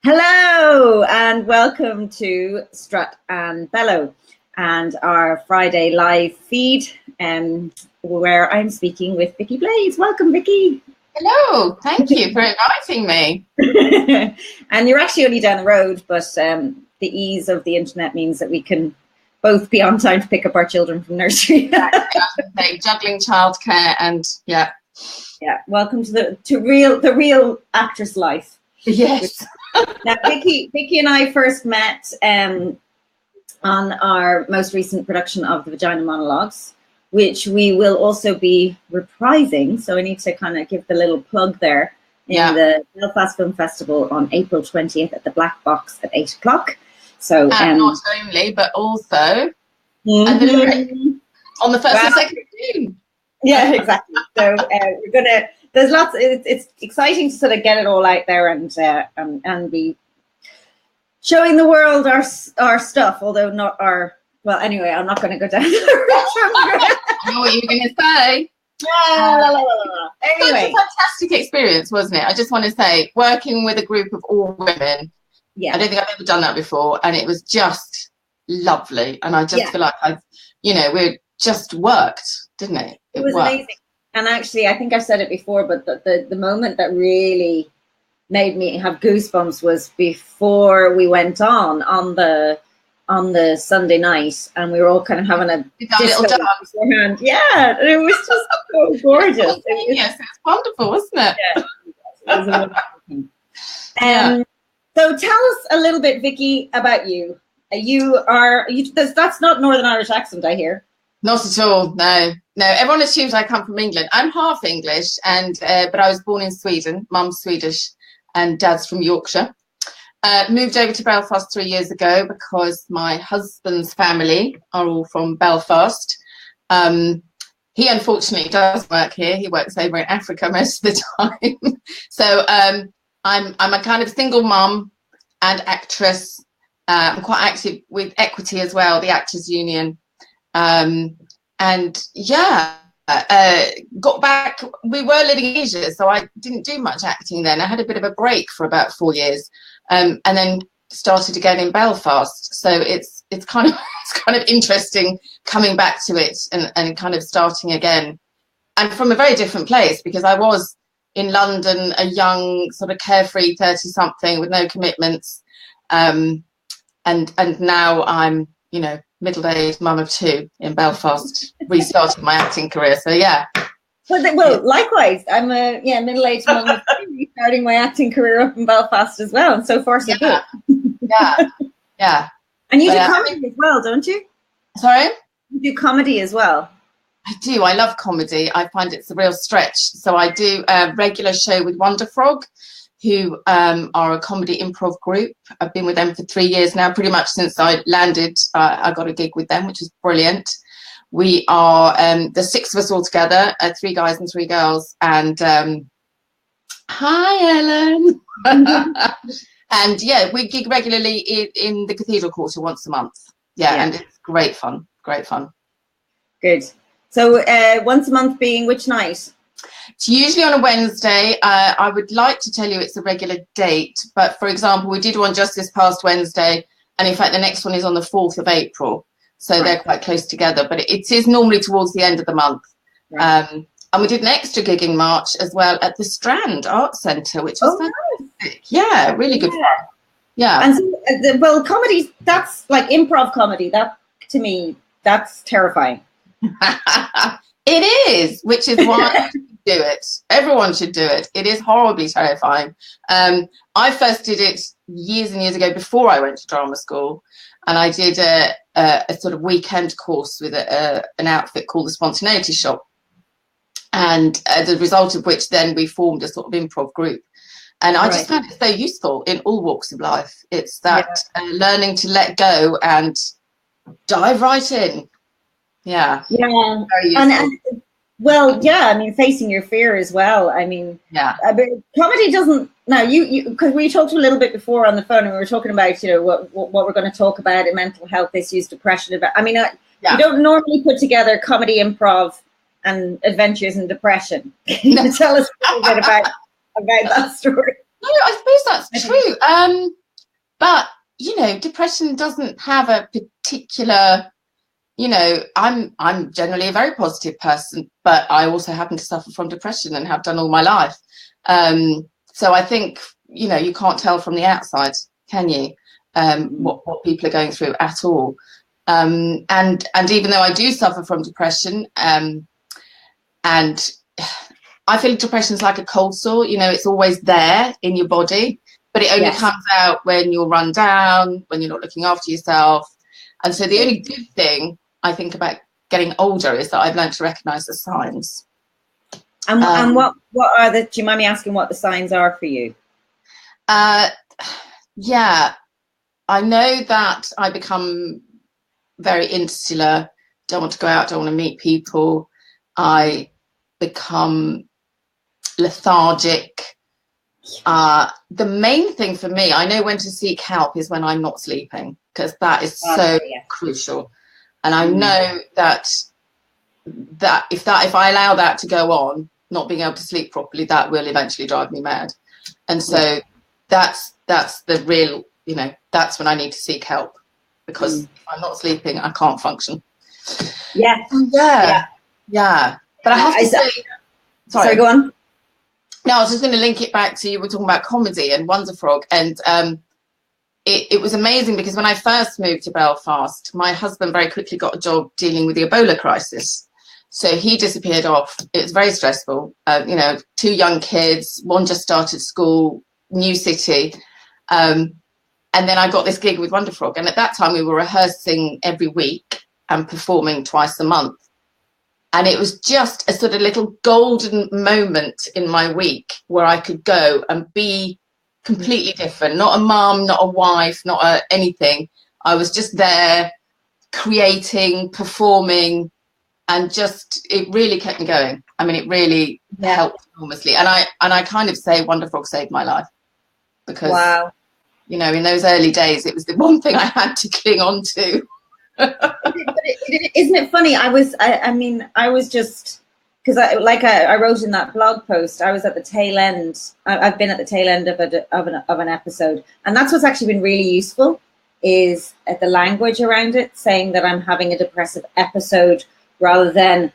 Hello and welcome to Strut and Bellow and our Friday live feed where I'm speaking with Vicky Blades. Welcome, Vicky. Hello, thank you for inviting me. And you're actually only down the road, but the ease of the internet means that we can both be on time to pick up our children from nursery. Juggling childcare and yeah. Welcome to the real actress life. Yes. Now, Vicky and I first met on our most recent production of the Vagina Monologues, which we will also be reprising. So I need to kind of give the little plug there in the Belfast Film Festival on April 20th at the Black Box at 8 o'clock. So not only, but also on the 1st and 2nd of June. Yeah, exactly. So we're gonna. There's lots. It's exciting to sort of get it all out there and be showing the world our stuff. Although not our. Well, anyway, I'm not going to go down. I know what you were going to say. Anyway, such a fantastic experience, wasn't it? I just want to say, working with a group of all women. Yeah, I don't think I've ever done that before, and it was just lovely. And I just feel like we just worked, didn't it? It was amazing. And actually, I think I've said it before, but the moment that really made me have goosebumps was before we went on the Sunday night, and we were all kind of having a disco beforehand. Yeah, it was just so gorgeous. It's wonderful, wasn't it? Yeah, it was a wonderful thing. So tell us a little bit, Vicky, about you. That's not Northern Irish accent, I hear. Not at all. No. Everyone assumes I come from England. I'm half English, but I was born in Sweden. Mum's Swedish, and Dad's from Yorkshire. Moved over to Belfast 3 years ago because my husband's family are all from Belfast. He unfortunately doesn't work here. He works over in Africa most of the time. So I'm a kind of single mum and actress. I'm quite active with Equity as well, the Actors Union. Got back. We were living in Asia, so I didn't do much acting then. I had a bit of a break for about 4 years, and then started again in Belfast. So it's kind of interesting coming back to it and kind of starting again, and from a very different place, because I was in London, a young sort of carefree 30-something with no commitments, and now I'm middle-aged mum of two in Belfast, restarting my acting career. So yeah. Well, likewise, I'm a middle-aged mum of two, restarting my acting career up in Belfast as well. And so far, so good. Yeah. And you do comedy as well, don't you? Sorry? You do comedy as well. I do. I love comedy. I find it's a real stretch. So I do a regular show with Wonder Frog, who are a comedy improv group. I've been with them for 3 years now, pretty much since I landed. I got a gig with them, which is brilliant. We are the 6 of us all together, 3 guys and 3 girls. And hi, Ellen. And we gig regularly in the Cathedral Quarter once a month. And it's great fun. Good. So once a month being which night? It's usually on a Wednesday. I would like to tell you it's a regular date, but for example, we did one just this past Wednesday, and in fact the next one is on the 4th of April, so they're quite close together, but it is normally towards the end of the month. And we did an extra gig in March as well at the Strand Arts Centre, which was fantastic. Yeah, really good fun. Yeah. And so, comedy, that's like improv comedy. That, to me, that's terrifying. It is, which is why do it. Everyone should do it. It is horribly terrifying. I first did it years and years ago before I went to drama school, and I did a sort of weekend course with an outfit called the Spontaneity Shop, and as a result of which then we formed a sort of improv group. And I just found it so useful in all walks of life. It's that learning to let go and dive right in. Yeah. Yeah. Very useful. And facing your fear as well. I mean, comedy doesn't. Now, you because we talked a little bit before on the phone, and we were talking about what we're going to talk about in mental health issues, depression. About. I mean, you don't normally put together comedy, improv, and adventures in depression. Can you tell us a little bit about that story? No, I suppose that's true. But you know, depression doesn't have a particular. You know, I'm generally a very positive person, but I also happen to suffer from depression and have done all my life. So I think, you know, you can't tell from the outside, can you? What people are going through at all. And even though I do suffer from depression, and I feel depression is like a cold sore, you know, it's always there in your body, but it only comes out when you're run down, when you're not looking after yourself. And so the only good thing I think about getting older is that I've learned to recognize the signs. And what are do you mind me asking what the signs are for you? Yeah, I know that I become very insular, don't want to go out, don't want to meet people. I become lethargic. The main thing for me, I know when to seek help is when I'm not sleeping, because that is so crucial. And I know that if I allow that to go on, not being able to sleep properly, that will eventually drive me mad. And so that's the real, you know, that's when I need to seek help, because if I'm not sleeping, I can't function. Yeah. But I have to say, sorry, go on. No, I was just going to link it back to, you were talking about comedy and Wonder Frog, and it was amazing because when I first moved to Belfast, my husband very quickly got a job dealing with the Ebola crisis. So he disappeared off. It was very stressful. You know, 2 young kids, one just started school, new city. And then I got this gig with Wonder Frog. And at that time we were rehearsing every week and performing twice a month. And it was just a sort of little golden moment in my week where I could go and be completely different. Not a mum, not a wife, not anything. I was just there creating, performing, and just, it really kept me going. I mean, it really helped enormously. And I kind of say Wonder Frog saved my life, because, you know, in those early days, it was the one thing I had to cling on to. Isn't it funny? I was just, because I wrote in that blog post, I was at the tail end. I've been at the tail end of an episode, and that's what's actually been really useful, is the language around it, saying that I'm having a depressive episode rather than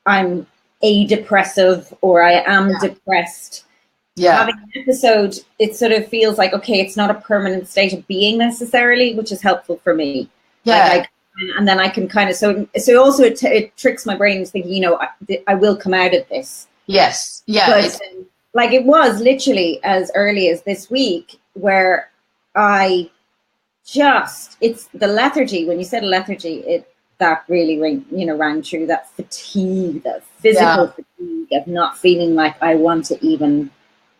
I'm a depressive or I am depressed. Having an episode, it sort of feels like, okay, it's not a permanent state of being necessarily, which is helpful for me. And then I can kind of, so also it tricks my brain into thinking, you know, I will come out of this. But like, it was literally as early as this week where I just, it's the lethargy. When you said lethargy, that really rang true. That fatigue, that physical fatigue of not feeling like I want to even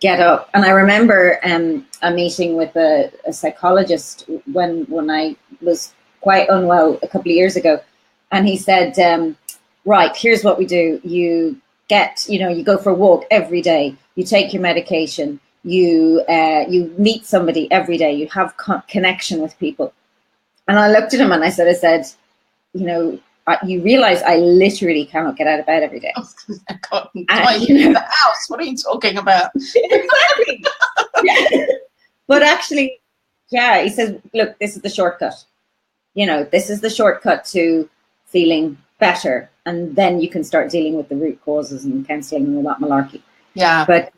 get up. And I remember a meeting with a psychologist when I was quite unwell a couple of years ago, and he said, right, here's what we do. You go for a walk every day, you take your medication, you meet somebody every day, you have connection with people. And I looked at him and I said, you know, you realize I literally cannot get out of bed every day. I can't leave the house. What are you talking about? Exactly. But actually, he says, look, this is the shortcut. You know, this is the shortcut to feeling better, and then you can start dealing with the root causes and counselling and all that malarkey. But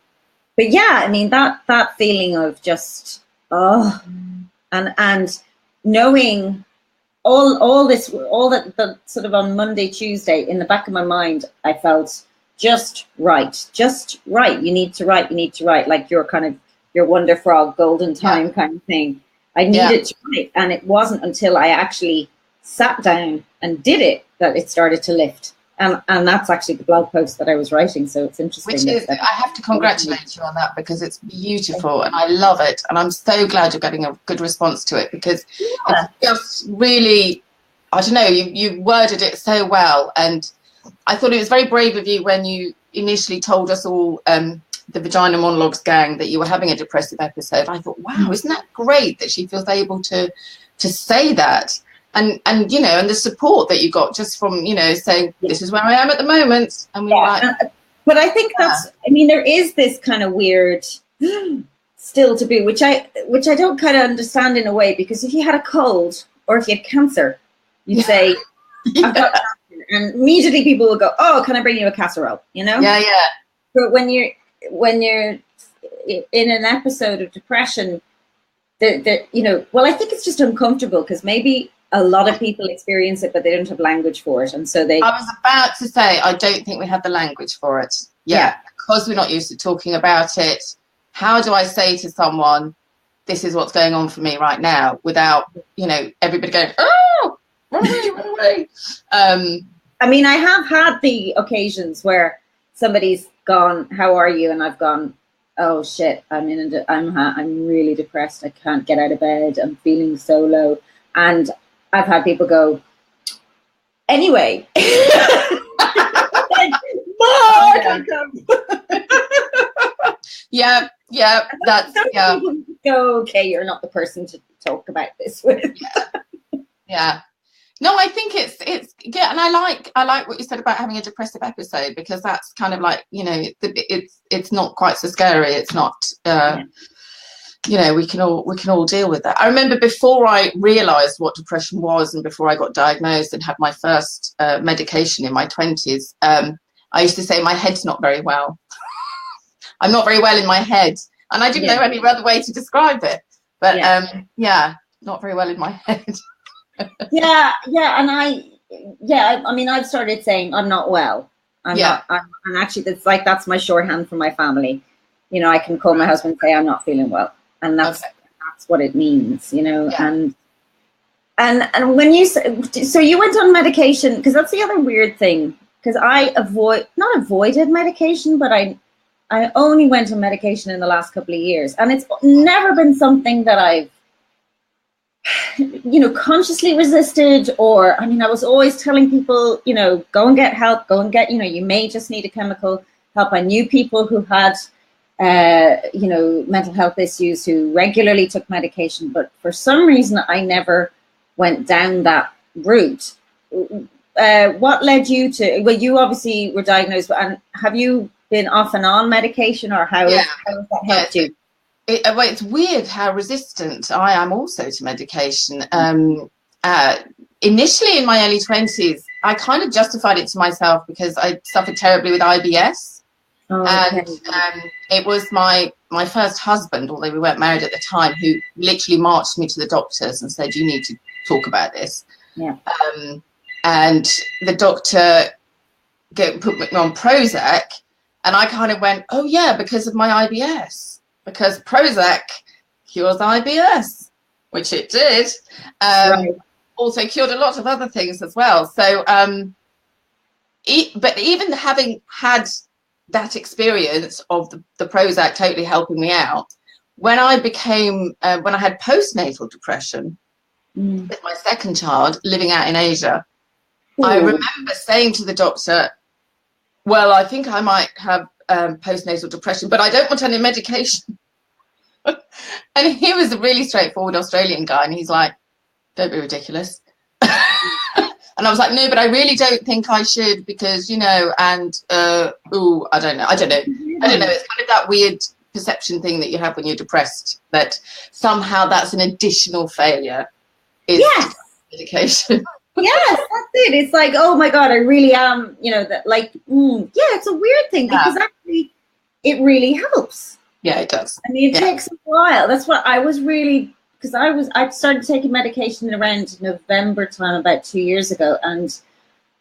yeah, I mean, that feeling of just and knowing all that sort of on Monday, Tuesday, in the back of my mind, I felt just right. You need to write, like your kind of your Wonder Frog golden time kind of thing. I needed to write, and it wasn't until I actually sat down and did it that it started to lift. And that's actually the blog post that I was writing. So it's interesting. Which is, I have to congratulate you on that, because it's beautiful and I love it. And I'm so glad you're getting a good response to it, because it's just really, I don't know, you worded it so well. And I thought it was very brave of you when you initially told us all, the Vagina Monologues gang, that you were having a depressive episode. I thought, wow, isn't that great that she feels able to say that, and you know, and the support that you got just from, you know, saying this is where I am at the moment, and we were like, but I think that's, I mean, there is this kind of weird still taboo, which I don't kind of understand in a way, because if you had a cold or if you had cancer, you'd say, I've got cancer, and immediately people will go, oh, can I bring you a casserole? You know? Yeah, yeah. But when you're in an episode of depression, you know, well, I think it's just uncomfortable because maybe a lot of people experience it, but they don't have language for it, and so they. I was about to say, I don't think we have the language for it. Yeah, because we're not used to talking about it. How do I say to someone, this is what's going on for me right now, without, you know, everybody going, oh, run away, run away. I mean, I have had the occasions where somebody's gone, how are you? And I've gone, oh shit, I'm really depressed. I can't get out of bed. I'm feeling so low. And I've had people go, anyway. Yeah, that's people go, okay, you're not the person to talk about this with. Yeah. No, I think it's yeah, and I like what you said about having a depressive episode, because that's kind of like, you know, it's not quite so scary. It's not you know, we can all deal with that. I remember before I realized what depression was, and before I got diagnosed and had my first medication in my 20s, I used to say my head's not very well. I'm not very well in my head, and I didn't know any other way to describe it. But not very well in my head. I mean, I've started saying I'm not well. I'm actually, that's my shorthand for my family. You know, I can call my husband and say I'm not feeling well, and that's what it means. You know, and when you so you went on medication, because that's the other weird thing. Because I not avoided medication, but I only went on medication in the last couple of years, and it's never been something that I've, you know, consciously resisted. Or, I mean, I was always telling people, you know, go and get help, you know, you may just need a chemical help. I knew people who had, you know, mental health issues who regularly took medication, but for some reason I never went down that route. What led you to, well, you obviously were diagnosed, and have you been off and on medication, or how has that helped you? It's weird how resistant I am also to medication. Initially in my early 20s, I kind of justified it to myself because I suffered terribly with IBS. And it was my first husband, although we weren't married at the time, who literally marched me to the doctors and said, you need to talk about this. And the doctor put me on Prozac, and I kind of went, oh yeah, because of my IBS, because Prozac cures IBS, which it did. Also cured a lot of other things as well. So, but even having had that experience of the Prozac totally helping me out, when I had postnatal depression with my second child living out in Asia, I remember saying to the doctor, well, I think I might have postnatal depression, but I don't want any medication. And he was a really straightforward Australian guy, and he's like, don't be ridiculous. And I was like, no, but I really don't think I should, because, you know, and I don't know. It's kind of that weird perception thing that you have when you're depressed, that somehow that's an additional failure is medication. Yes, that's it. It's like, oh my God, I really am, you know, that, like, it's a weird thing, because actually it really helps. Yeah, it does. I mean, it takes a while. That's what I was really, because I started taking medication around November time about 2 years ago, and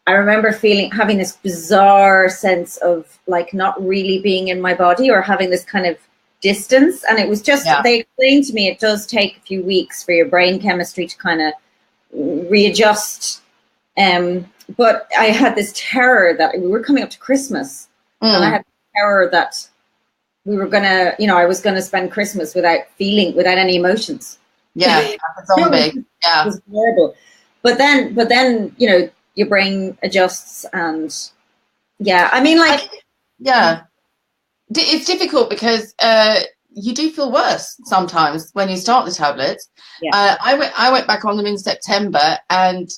I remember having this bizarre sense of like not really being in my body, or having this kind of distance. And it was just, they explained to me it does take a few weeks for your brain chemistry to kind of readjust. But I had this terror that we were coming up to Christmas, and I had terror that we were gonna, you know, I was gonna spend Christmas without any emotions. Yeah, like a zombie. It was horrible. But then, you know, your brain adjusts, and I mean, like, it's difficult because you do feel worse sometimes when you start the tablets. I went back on them in September, and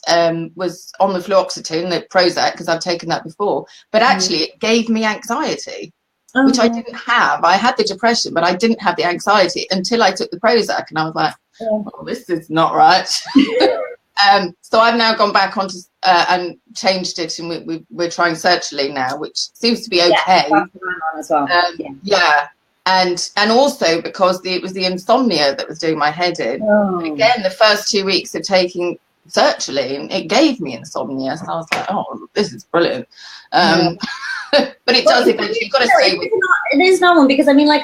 was on the fluoxetine, the Prozac, because I've taken that before. But actually, it gave me anxiety. which I didn't have. I had the depression, but I didn't have the anxiety until I took the Prozac, and I was like, oh, this is not right. So I've now gone back onto and changed it, and we're trying sertraline now, which seems to be okay. Yeah, that's what I'm on as well. Yeah. And also because it was the insomnia that was doing my head in. Again, the first 2 weeks of taking sertraline, it gave me insomnia. So I was like, oh, this is brilliant. But it does eventually. You've got to stay with it. Is not one, because I mean, like,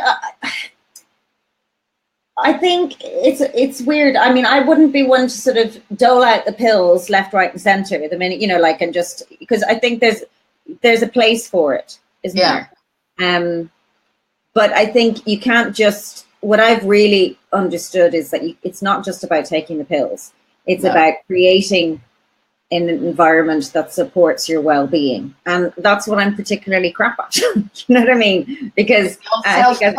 I think it's weird. I mean, I wouldn't be one to sort of dole out the pills left, right, and center the minute, you know, like, and just because I think there's a place for it, isn't there? But I think you can't just, what I've really understood is that it's not just about taking the pills. It's about creating an environment that supports your well-being. And that's what I'm particularly crap at. You know what I mean? Because self-care.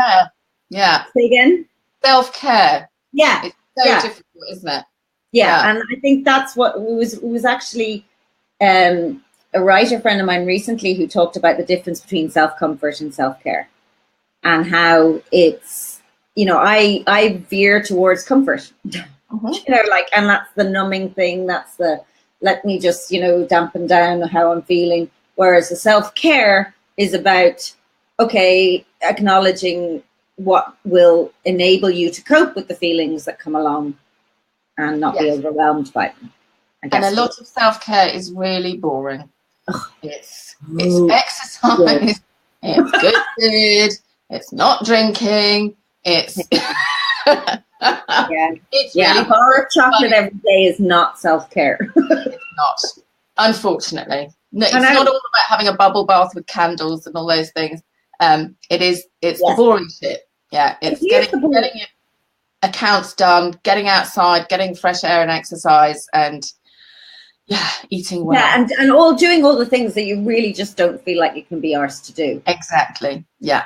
Say again? Self-care. Yeah. It's so difficult, isn't it? Yeah. And I think that's what was actually a writer friend of mine recently who talked about the difference between self-comfort and self-care. And how it's, you know, I veer towards comfort, you know, like, and that's the numbing thing. That's the, let me just, you know, dampen down how I'm feeling. Whereas the self-care is about, okay, acknowledging what will enable you to cope with the feelings that come along and not be overwhelmed by them. And a lot of self-care is really boring. It's exercise, it's good food. It's not drinking. It's it's really a bar of chocolate every day is not self-care. It's not, unfortunately. No, it's not all about having a bubble bath with candles and all those things. It's the boring shit. Yeah, it's getting your accounts done, getting outside, getting fresh air and exercise, and eating well. Yeah, and doing all the things that you really just don't feel like you can be arsed to do. Exactly. Yeah.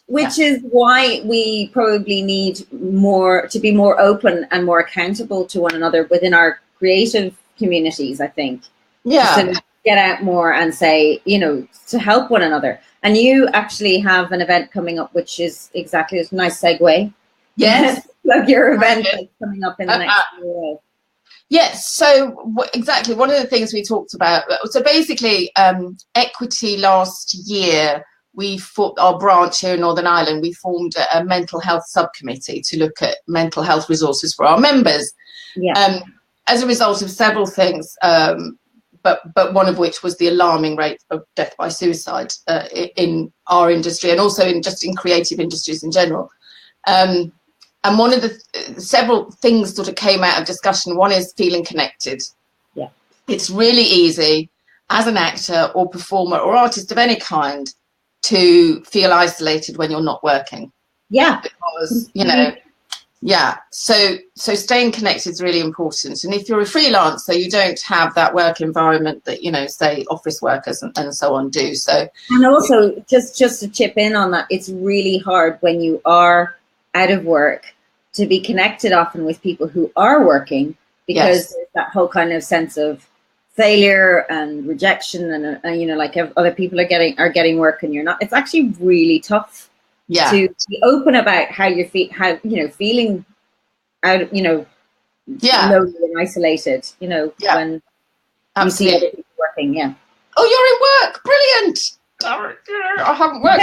Which is why we probably need to be more open and more accountable to one another within our creative communities, I think. Yeah. To sort of get out more and say, you know, to help one another. And you actually have an event coming up, which is exactly a nice segue. Yes. Plug your event that's coming up in the next year. Yes, so exactly. One of the things we talked about, so basically Equity last year, our branch here in Northern Ireland, we formed a mental health subcommittee to look at mental health resources for our members. Yeah. As a result of several things, but one of which was the alarming rate of death by suicide in our industry, and also in creative industries in general. And one of the several things sort of came out of discussion. One is feeling connected. Yeah. It's really easy as an actor or performer or artist of any kind to feel isolated when you're not working. Yeah. Because, you know, so staying connected is really important. And if you're a freelancer, you don't have that work environment that, you know, say office workers and so on do. So, and also just to chip in on that, it's really hard when you are out of work to be connected often with people who are working, because there's that whole kind of sense of failure and rejection, and you know, like other people are getting work and you're not. It's actually really tough to be open about how you feel, how, you know, feeling out, you know, lonely and isolated, you know, when you see other people working. Yeah. Oh, you're in work. Brilliant. I haven't worked.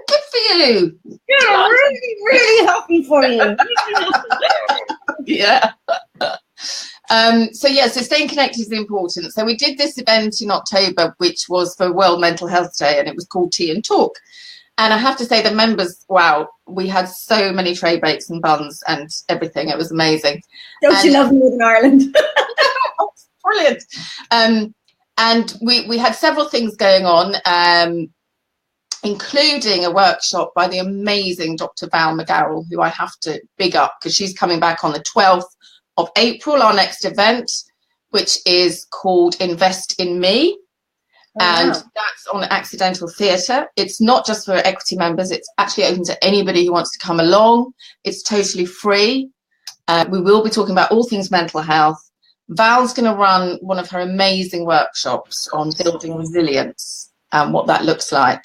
Good for you. Yeah, I'm really, really happy for you. Yeah. So staying connected is important. So we did this event in October, which was for World Mental Health Day, and it was called Tea and Talk. And I have to say, the members, wow, we had so many tray bakes and buns and everything. It was amazing. Don't you love Northern Ireland? Brilliant. And we had several things going on, including a workshop by the amazing Dr. Val McGarrell, who I have to big up because she's coming back on the 12th of April, our next event, which is called Invest in Me. And that's on Accidental Theatre. It's not just for Equity members. It's actually open to anybody who wants to come along. It's totally free. We will be talking about all things mental health. Val's going to run one of her amazing workshops on building resilience. and what that looks like.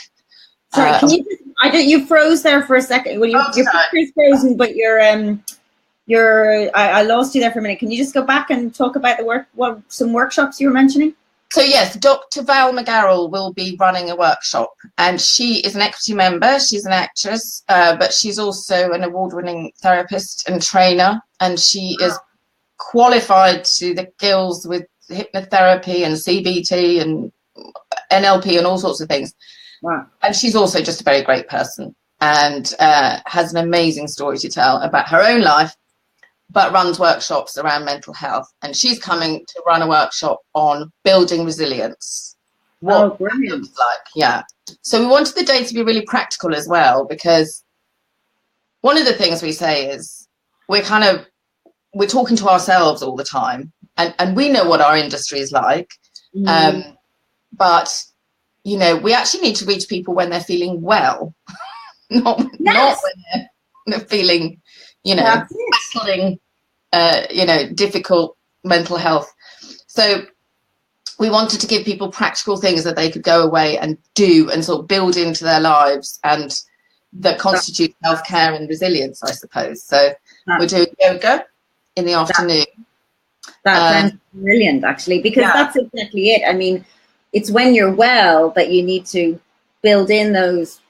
Sorry, can you just, you froze there for a second. Well, your picture's frozen, but I lost you there for a minute. Can you just go back and talk about some workshops you were mentioning? So yes, Dr. Val McGarrell will be running a workshop, and she is an equity member. She's an actress, but she's also an award-winning therapist and trainer, and she is qualified to the gills with hypnotherapy and CBT and NLP and all sorts of things. Wow. And she's also just a very great person, and has an amazing story to tell about her own life, but runs workshops around mental health. And she's coming to run a workshop on building resilience. What that looks like. Yeah. So we wanted the day to be really practical as well, because one of the things we say is we're talking to ourselves all the time, and we know what our industry is like. But, you know, we actually need to reach people when they're feeling well, not when they're feeling, you know, battling, difficult mental health. So we wanted to give people practical things that they could go away and do and sort of build into their lives, and that constitute self-care and resilience, I suppose. So we're doing yoga in the afternoon. That sounds brilliant, actually, because that's exactly it. I mean, it's when you're well that you need to build in those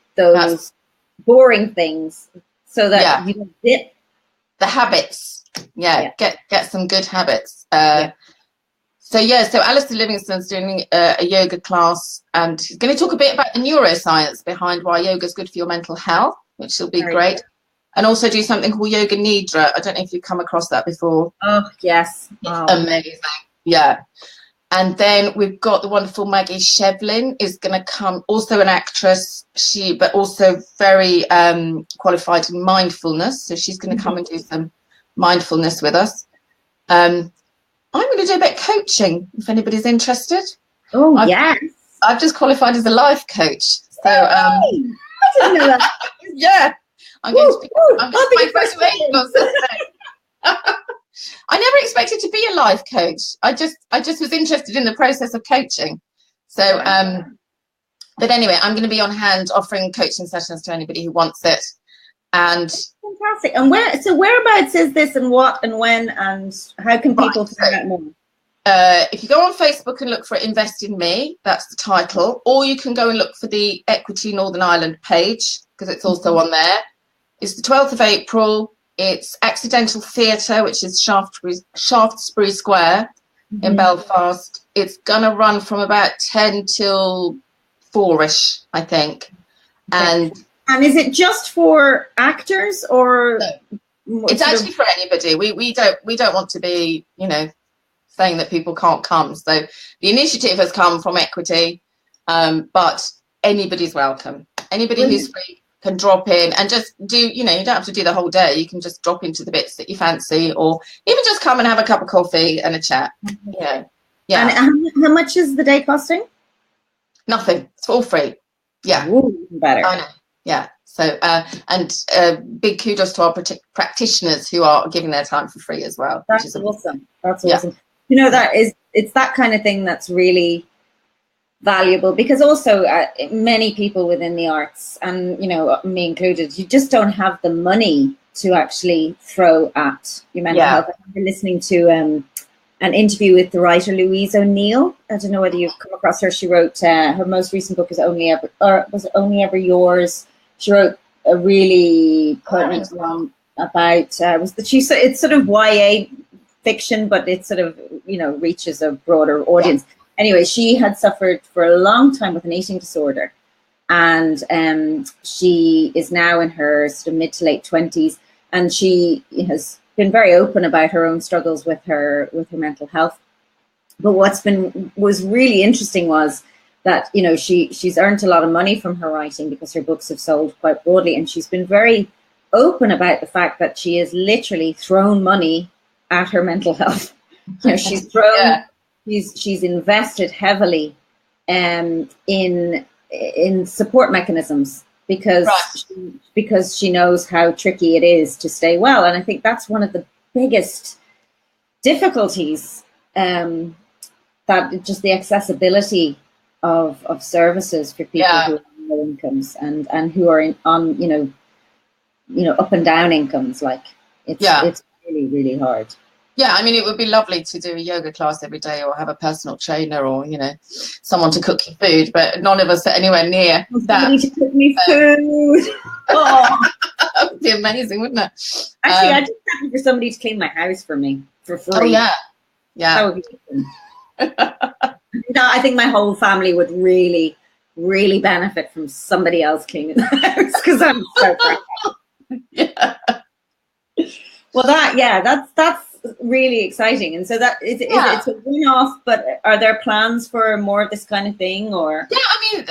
boring things so that you don't dip. The habits. Get some good habits. So Alistair Livingston's doing a yoga class, and he's going to talk a bit about the neuroscience behind why yoga is good for your mental health, which will be great. And also do something called Yoga Nidra. I don't know if you've come across that before. Oh, yes. It's amazing. Yeah. And then we've got the wonderful Maggie Shevlin is going to come, also an actress, but also very qualified in mindfulness. So she's going to come and do some mindfulness with us. I'm going to do a bit of coaching if anybody's interested. Oh, yes. I've just qualified as a life coach. So I didn't know that. Yeah. I'm going to my graduation on Saturday. I never expected to be a life coach. I just was interested in the process of coaching. So, but anyway, I'm going to be on hand offering coaching sessions to anybody who wants it. And fantastic. And whereabouts is this, and what and when, and how can people find out more? If you go on Facebook and look for Invest in Me, that's the title, or you can go and look for the Equity Northern Ireland page, because it's also on there. It's the 12th of April. It's Accidental Theatre, which is Shaftesbury Square in Belfast. It's going to run from about 10 till 4-ish, I think. And is it just for actors, or? No. It's actually for anybody. We don't want to be, saying that people can't come. So the initiative has come from Equity, but anybody's welcome. Anybody who's free can drop in and just do, you don't have to do the whole day. You can just drop into the bits that you fancy, or even just come and have a cup of coffee and a chat. Yeah. And how much is the day costing? Nothing. It's all free. Yeah. Ooh, better. I know. Yeah. So, big kudos to our practitioners who are giving their time for free as well. That's awesome. That's awesome. It's that kind of thing that's really valuable, because also many people within the arts, and me included, you just don't have the money to actually throw at your mental health. I've been listening to an interview with the writer Louise O'Neill. I don't know whether you've come across her. She wrote her most recent book is Only Ever Yours. She wrote a really pertinent one about it's sort of YA fiction, but it sort of reaches a broader audience. Yeah. Anyway, she had suffered for a long time with an eating disorder, and she is now in her sort of mid to late 20s, and she has been very open about her own struggles with her mental health. But was really interesting was that she's earned a lot of money from her writing because her books have sold quite broadly, and she's been very open about the fact that she has literally thrown money at her mental health. She's thrown. She's invested heavily in support mechanisms because she knows how tricky it is to stay well. And I think that's one of the biggest difficulties, that just the accessibility of services for people who have low incomes and who are on up and down incomes. Like it's really, really hard. Yeah, I mean, it would be lovely to do a yoga class every day or have a personal trainer or, someone to cook your food, but none of us are anywhere near that. Somebody to cook me food. Oh. That would be amazing, wouldn't it? Actually, I just happy for somebody to clean my house for me for free. Oh, yeah. Yeah. That would be no, I think my whole family would really, really benefit from somebody else cleaning the house because I'm so proud. Yeah. Well, that's really exciting, and so that it's a one-off. But are there plans for more of this kind of thing, or? Yeah, I mean,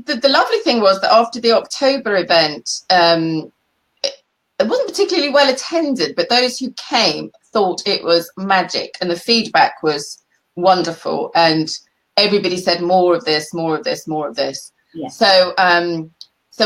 the lovely thing was that after the October event, it wasn't particularly well attended, but those who came thought it was magic, and the feedback was wonderful, and everybody said more of this, more of this, more of this. Yeah. So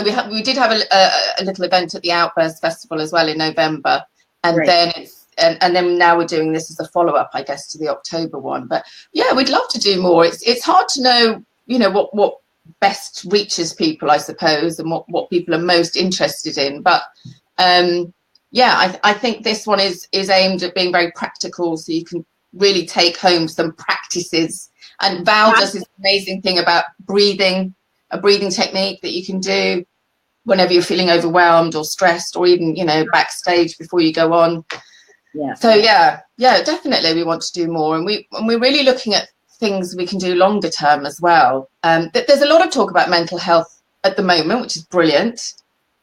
we did have a little event at the Outburst Festival as well in November, and Great. then and then now we're doing this as a follow-up, I guess, to the October one. But yeah, we'd love to do more. It's hard to know, what best reaches people, I suppose, and what people are most interested in. But I think this one is aimed at being very practical, so you can really take home some practices. And Val does this amazing thing about breathing, a breathing technique that you can do whenever you're feeling overwhelmed or stressed, or even, backstage before you go on. Yeah. So yeah, definitely we want to do more, and we're really looking at things we can do longer term as well. There's a lot of talk about mental health at the moment, which is brilliant.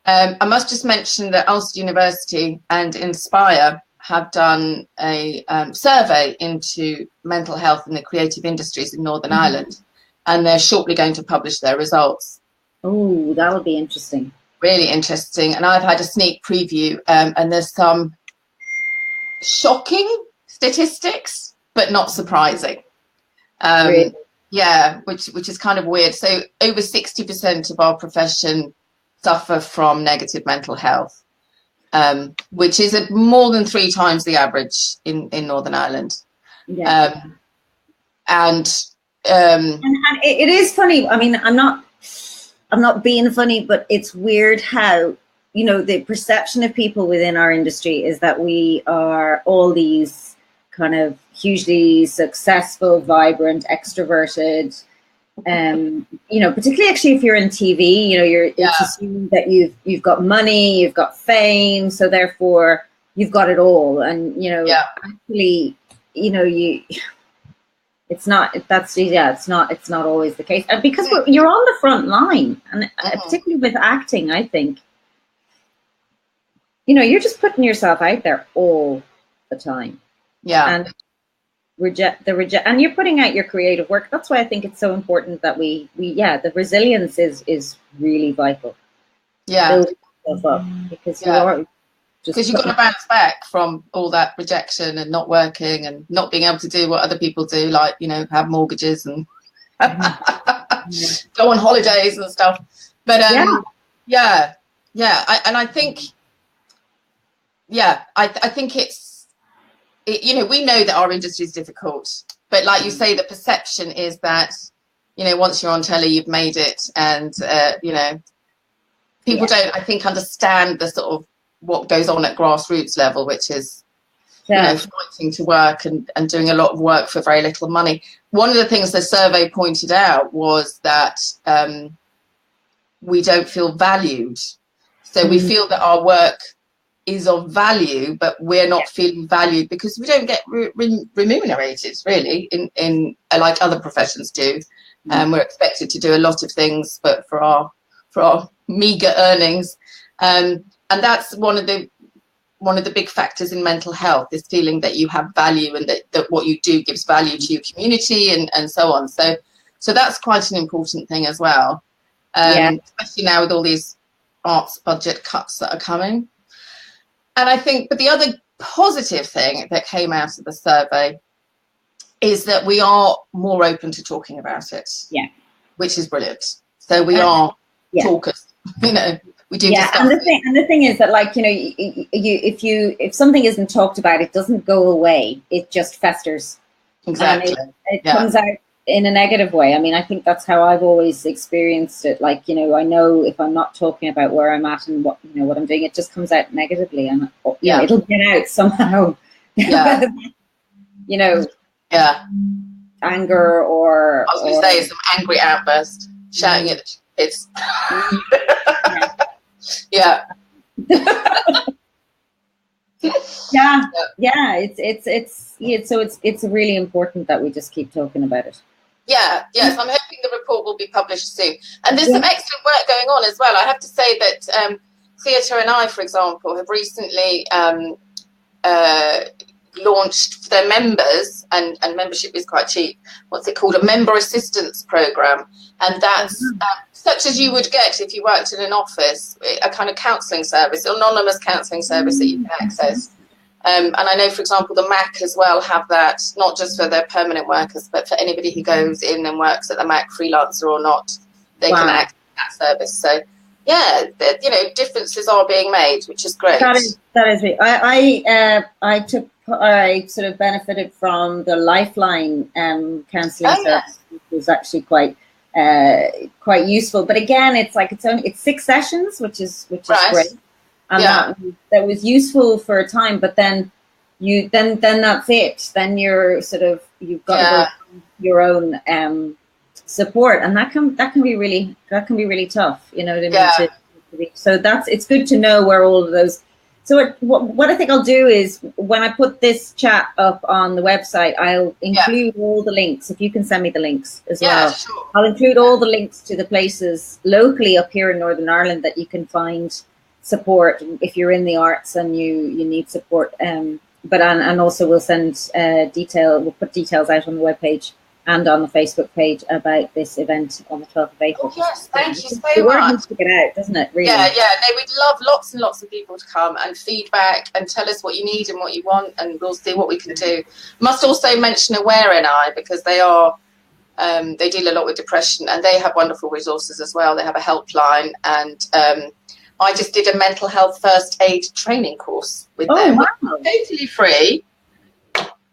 I must just mention that Ulster University and Inspire have done a survey into mental health in the creative industries in Northern Ireland, and they're shortly going to publish their results. Oh, that would be interesting. Really interesting. And I've had a sneak preview, and there's some shocking statistics, but not surprising. Really? Yeah, which is kind of weird. So over 60% of our profession suffer from negative mental health, which is more than 3 times the average in Northern Ireland. Yeah. And it is funny. I mean, I'm not being funny, but it's weird how, the perception of people within our industry is that we are all these kind of hugely successful, vibrant, extroverted, particularly actually if you're in TV, it's assumed that you've got money, you've got fame, so therefore you've got it all. And, actually, it's not always the case. And because you're on the front line, and particularly with acting, I think, you're just putting yourself out there all the time. Yeah. And and you're putting out your creative work. That's why I think it's so important that we the resilience is really vital. Yeah. Build yourself up, because you've got to bounce back from all that rejection and not working and not being able to do what other people do, like, have mortgages and go on holidays and stuff. But I think I think we know that our industry is difficult, but like you say, the perception is that, once you're on telly, you've made it, and people don't, I think, understand the sort of what goes on at grassroots level, which is fighting to work and doing a lot of work for very little money. One of the things the survey pointed out was that we don't feel valued. So we feel that our work is of value, but we're not feeling valued because we don't get remunerated really in like other professions do. We're expected to do a lot of things, but for our meager earnings, and that's one of the big factors in mental health, is feeling that you have value and that what you do gives value to your community and so on. So that's quite an important thing as well, especially now with all these arts budget cuts that are coming. And I think, but the other positive thing that came out of the survey is that we are more open to talking about it. Yeah. Which is brilliant. So we are talkers, we do. Yeah. And the thing is that, like, if something isn't talked about, it doesn't go away. It just festers. Exactly. And it comes out in a negative way. I mean, I think that's how I've always experienced it. Like, you know, I know if I'm not talking about where I'm at and what, you know, what I'm doing, it just comes out negatively, and you know, it'll get out somehow. Yeah. You know, yeah. Anger or I was going to say some angry outburst, shouting at the kids. Yeah. It's really important that we just keep talking about it. Yeah, yes, I'm hoping the report will be published soon. And there's some excellent work going on as well. I have to say that Theatre and I, for example, have recently launched for their members, and membership is quite cheap, what's it called, a member assistance program. And that's such as you would get if you worked in an office, a kind of counselling service, anonymous counselling service that you can access. And I know, for example, the MAC as well have that, not just for their permanent workers, but for anybody who goes in and works at the MAC, freelancer or not, they can access that service. So, yeah, you know, differences are being made, which is great. That is great. I sort of benefited from the Lifeline counselling service, which was actually quite useful. But again, it's like it's 6 sessions, which is great. And that was useful for a time, but then that's it. Then you've got your own support, and that can be really tough. You know what I mean? So it's good to know where all of those. So what I think I'll do is, when I put this chat up on the website, I'll include all the links. If you can send me the links as well, sure. I'll include all the links to the places locally up here in Northern Ireland that you can find support if you're in the arts and you need support. But also we'll send we'll put details out on the webpage and on the Facebook page about this event on the 12th of April. Oh, yes, thank you so much. The word needs to get out, doesn't it? Really? Yeah. No, we'd love lots and lots of people to come and feedback and tell us what you need and what you want, and we'll see what we can do. Must also mention Aware NI, because they are they deal a lot with depression, and they have wonderful resources as well. They have a helpline, and I just did a mental health first aid training course with them. Wow. Totally free.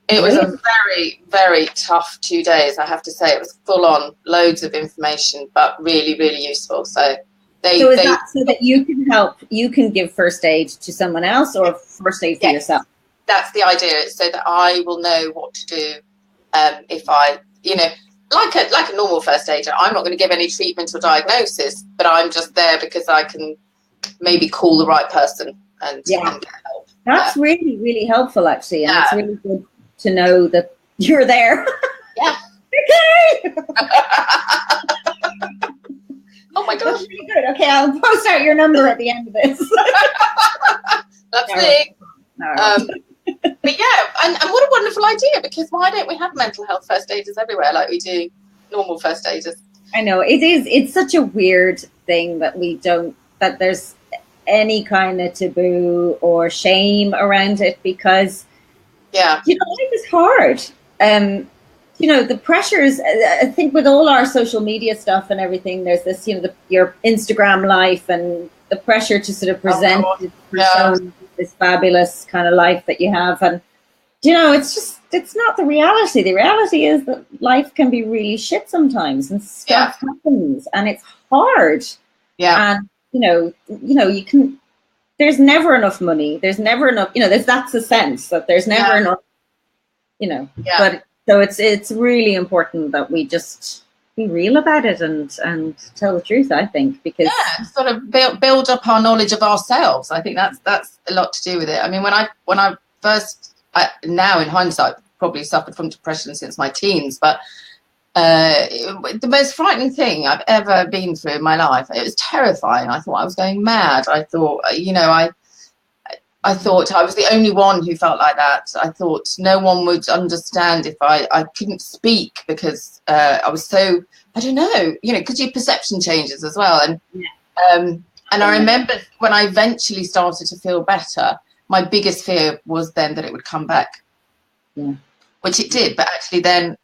It was a very, very tough 2 days, I have to say. It was full on, loads of information, but really, really useful. So that so that you can help, you can give first aid to someone else, or first aid for yourself? That's the idea. It's so that I will know what to do if I, you know, like a normal first aider. I'm not going to give any treatment or diagnosis, but I'm just there because I can maybe call the right person and get help. That's really, really helpful, actually. And it's really good to know that you're there. Yeah. Okay. Oh my gosh. That's really good. Okay, I'll post out your number at the end of this. That's me. But yeah, and what a wonderful idea, because why don't we have mental health first aiders everywhere like we do normal first aiders? I know, it's such a weird thing that that there's any kind of taboo or shame around it, because you know, life is hard. You know, the pressures, I think with all our social media stuff and everything, there's this, you know, your Instagram life and the pressure to sort of present this fabulous kind of life that you have. And, you know, it's not the reality. The reality is that life can be really shit sometimes, and stuff happens, and it's hard. Yeah. And, you know, there's never enough money. There's never enough, you know, that's the sense that there's never enough, you know, but so it's really important that we just be real about it and tell the truth, I think, because sort of build up our knowledge of ourselves. I think that's a lot to do with it. I mean, when I first, now in hindsight, probably suffered from depression since my teens, but the most frightening thing I've ever been through in my life, it was terrifying. I thought I was going mad. I thought, you know, I thought I was the only one who felt like that. I thought no one would understand if I couldn't speak, because I was so, I don't know, you know, because your perception changes as well. And I remember when I eventually started to feel better, my biggest fear was then that it would come back, which it did. But actually then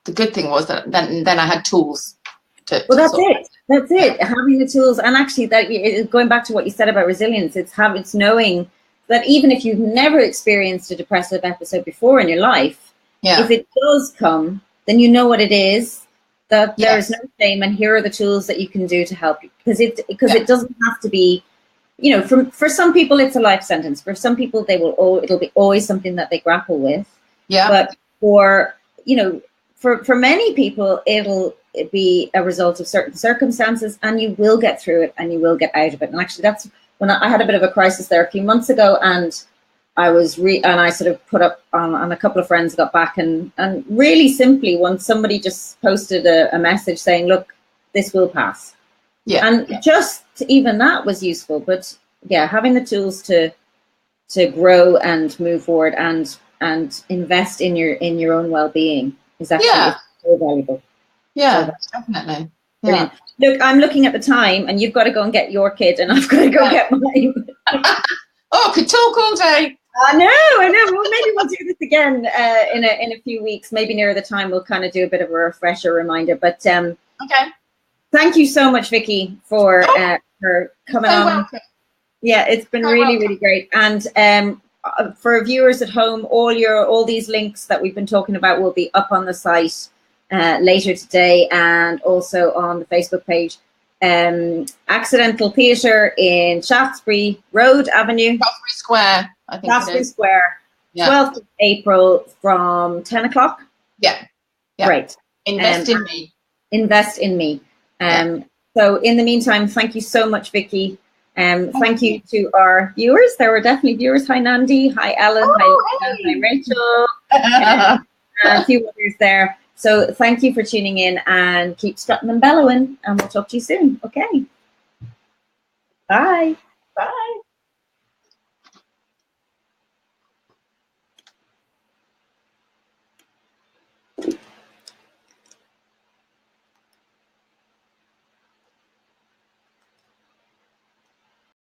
the good thing was that then I had tools to that's it. That's it. Having the tools, and actually that, going back to what you said about resilience, it's knowing that even if you've never experienced a depressive episode before in your life, if it does come, then you know what it is, that there is Yes. no shame, and here are the tools that you can do to help you. Because it doesn't have to be, you know, for some people it's a life sentence. For some people it'll be always something that they grapple with. Yeah. But for, you know, for many people it'll be a result of certain circumstances, and you will get through it and you will get out of it. And actually that's when I had a bit of a crisis there a few months ago, and I sort of put up on a couple of friends got back, and really simply, when somebody just posted a message saying, look, this will pass. Yeah. And just even that was useful. But yeah, having the tools to grow and move forward and invest in your own well-being is actually so valuable. Yeah, So definitely. Brilliant. Yeah. Look, I'm looking at the time, and you've got to go and get your kid, and I've got to go get mine. Oh, I could talk all day. I know. Well, maybe we'll do this again in a few weeks. Maybe near the time we'll kind of do a bit of a refresher reminder. But okay. Thank you so much, Vicky, for coming on. Welcome. Yeah, it's been really great. And for viewers at home, all these links that we've been talking about will be up on the site later today, and also on the Facebook page. Accidental Theatre in Shaftesbury Road Avenue. Shaftesbury Square, I think Shaftesbury it is. Square, 12th of April from 10 o'clock. Yeah. Great. Invest in me. Invest in me. So in the meantime, thank you so much, Vicky. Thank you to our viewers. There were definitely viewers. Hi, Nandi. Hi, Ellen. Hi, Rachel. A few others there. So thank you for tuning in, and keep strutting and bellowing, and we'll talk to you soon. Okay. Bye.